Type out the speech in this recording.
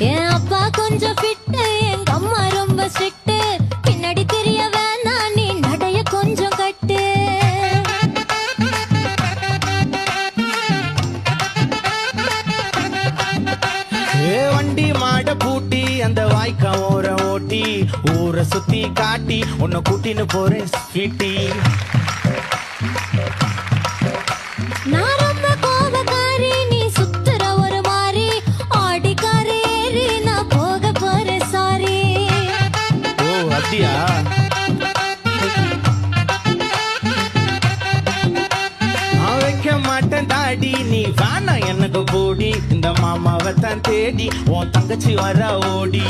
என் அப்பா கொஞ்சம் ஃபிட்டு, எங்க அம்மா ரொம்ப ஸ்ட்ரிக்ட். பின்னாடி தெரிய வேணாம், நீ நடைய கொஞ்சம் கட்டு. வண்டி மாட பூட்டி அந்த வாய்க்கா ஓர ஓட்டி ஊரை சுத்தி காட்டி உன்னை கூட்டின்னு போறேன் ஸ்வீட்டி. நான் ரொம்ப கோபக்காரி, நீ சுத்துற ஒரு மாறி. ஆடிக்காரி ஏறி நான் போக போறேன் சாரி. ஓ அப்படியா? நான் வைக்க மாட்டேன் தாடி, நீ வேணா எனக்கு போடி. இந்த மாமாவை தான் தேடி உன் தங்கச்சி வர ஓடி.